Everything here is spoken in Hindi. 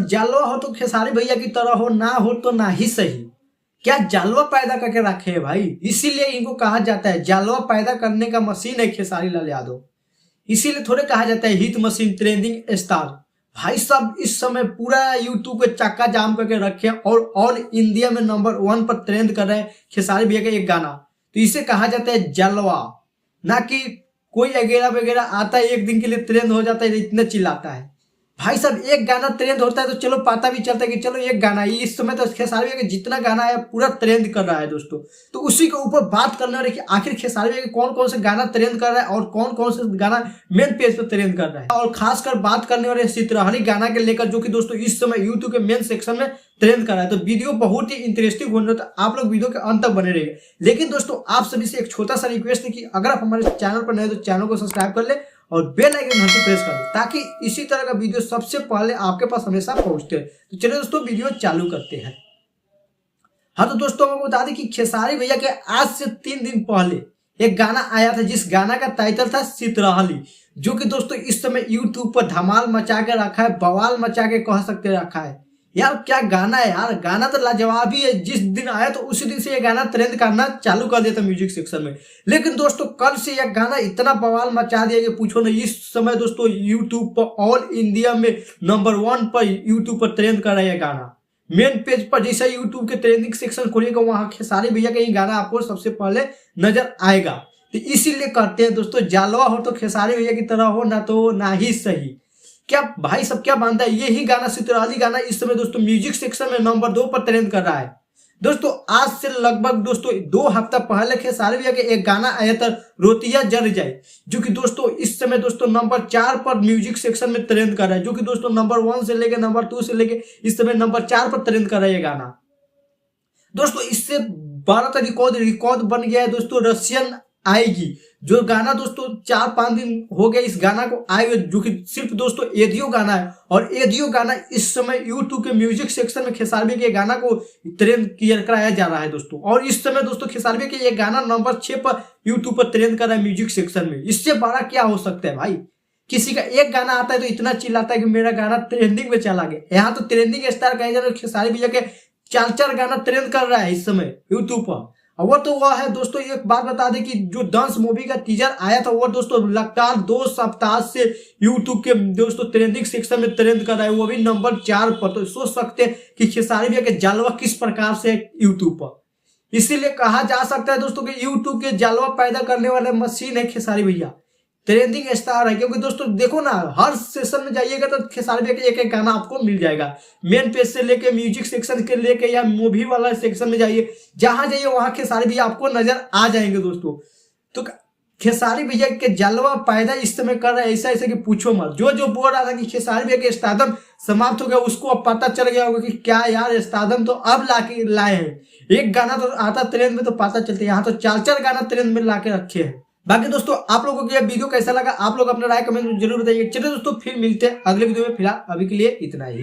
जालवा हो तो खेसारी भैया की तरह हो, ना हो तो ना ही सही। क्या जालवा पैदा करके रखे है भाई, इसीलिए इनको कहा जाता है जालवा पैदा करने का मशीन है खेसारी लाल यादव। इसीलिए थोड़े कहा जाता है हिट मशीन, ट्रेंडिंग स्टार। भाई साहब इस समय पूरा यूट्यूब पे चक्का जाम करके रखे और ऑल इंडिया में नंबर 1 पर ट्रेंड कर रहे हैं खेसारी भैया का एक गाना। तो इसे कहा जाता है जलवा, ना कि कोई वगैरह वगैरह आता है एक दिन के लिए ट्रेंड हो जाता है इतना चिल्लाता है। भाई साहब एक गाना ट्रेंड होता है तो चलो पता भी चलता है कि चलो एक गाना, ये इस समय तो खेसारी भैया का जितना गाना है पूरा ट्रेंड कर रहा है दोस्तों। तो उसी के ऊपर बात करने वाले कि आखिर खेसारी भैया कौन कौन से गाना ट्रेंड कर रहा है और कौन कौन से गाना मेन पेज पर ट्रेंड कर रहा है, और खासकर बात करने वाले सितरहनी गाना के लेकर जो कि दोस्तों इस समय यूट्यूब के मेन सेक्शन में ट्रेंड कर रहा है। तो वीडियो बहुत ही इंटरेस्टिंग होने तो आप लोग वीडियो के अंत तक बने रहिए। लेकिन दोस्तों आप सभी से एक छोटा सा रिक्वेस्ट है कि अगर आप हमारे चैनल पर नए तो चैनल को सब्सक्राइब कर ले और बेल आइकन घंटी प्रेस कर दे ताकि इसी तरह का वीडियो सबसे पहले आपके पास हमेशा पहुंचते हैं। तो चलिए दोस्तों वीडियो चालू करते हैं। हाँ तो दोस्तों आपको बता दें कि खेसारी भैया के आज से 3 दिन पहले एक गाना आया था जिस गाना का टाइटल था सितरहली, जो कि दोस्तों इस समय यूट्यूब पर धमाल मचा के रखा है, बवाल मचा के कह सकते रखा है। यार क्या गाना है यार, गाना तो लाजवाब ही है। जिस दिन आया तो उसी दिन से ये गाना ट्रेंड करना चालू कर दिया था म्यूजिक सेक्शन में। लेकिन दोस्तों कल से यह गाना इतना बवाल मचा दिया कि पूछो ना। इस समय दोस्तों यूट्यूब पर ऑल इंडिया में नंबर 1 पर यूट्यूब पर ट्रेंड कर रहा है यह गाना। मेन पेज पर जैसा यूट्यूब के ट्रेंडिंग सेक्शन खोलिएगा वहां खेसारी भैया का ये गाना आपको सबसे पहले नजर आएगा। तो इसीलिए कहते हैं दोस्तों जालवा हो तो खेसारी भैया की तरह हो, ना तो ना ही सही। क्या भाई सब क्या मानता है, यही गाना सितरहली गाना इस समय दोस्तों म्यूजिक सेक्शन में नंबर 2 पर ट्रेंड कर रहा है। दोस्तों आज से लगभग दोस्तों 2 हफ्ता पहले खेसारी भैया के एक गाना आया था रोतिया जल जाए, जो कि दोस्तों इस समय दोस्तों नंबर 4 पर म्यूजिक सेक्शन में ट्रेंड कर रहा है, जो कि दोस्तों नंबर 1 से लेके नंबर 2 से लेके इस समय नंबर 4 पर ट्रेंड कर रहा है ये गाना। दोस्तों इससे बड़ा रिकॉर्ड बन गया है दोस्तों रशियन आएगी, जो गाना दोस्तों 4-5 दिन हो गए इस गाना को आए हुए, जो कि सिर्फ दोस्तों एडियो गाना है। और एडियो गाना इस समय यूट्यूब के म्यूजिक सेक्शन में खेसारी के गाना को ट्रेंड कराया जा रहा है दोस्तों। और इस समय दोस्तों खेसारी के ये गाना नंबर 6 पर यूट्यूब पर ट्रेंड कर रहा है म्यूजिक सेक्शन में। इससे बड़ा क्या हो सकता है भाई, किसी का एक गाना आता है तो इतना चिल्लाता है कि मेरा गाना ट्रेंडिंग में चला गया। यहाँ तो ट्रेंडिंग स्टार कहे जा रहे खेसारी भैया के 4 गाना ट्रेंड कर रहा है इस समय यूट्यूब पर। वो तो वह है दोस्तों, एक बात बता दें कि जो डांस मूवी का टीजर आया था वो दोस्तों लगातार 2 सप्ताह से यूट्यूब के दोस्तों ट्रेंडिंग सेक्शन में ट्रेंड कर रहा है, वो भी नंबर 4 पर। तो सोच सकते हैं कि खेसारी भैया के जालवा किस प्रकार से यूट्यूब पर। इसीलिए कहा जा सकता है दोस्तों कि यूट्यूब के जालवा पैदा करने वाले मशीन है खेसारी भैया, ट्रेंडिंग स्टार है। क्योंकि दोस्तों देखो ना, हर सेशन में जाइएगा तो खेसारी भैया का एक एक गाना आपको मिल जाएगा। मेन पेज से लेके म्यूजिक सेक्शन के लेके या मूवी वाला सेक्शन में जाइए, जहां जाइए वहां खेसारी भैया आपको नजर आ जाएंगे दोस्तों। तो खेसारी भैया के जलवा पैदा इस समय कर रहा है ऐसा ऐसा कि पूछो मत। जो बोल रहा था कि खेसारी भैया के स्टारडम समाप्त हो गया, उसको अब पता चल गया होगा कि क्या यार स्टारडम तो अब लाए हैं। एक गाना तो आता ट्रेंड में तो पता चलता है, यहाँ तो 4 गाना ट्रेंड में लाके रखे हैं। बाकी दोस्तों आप लोगों को यह वीडियो कैसा लगा, आप लोग अपना राय कमेंट में जरूर बताइए। चलिए दोस्तों फिर मिलते हैं अगले वीडियो में, फिलहाल अभी के लिए इतना ही।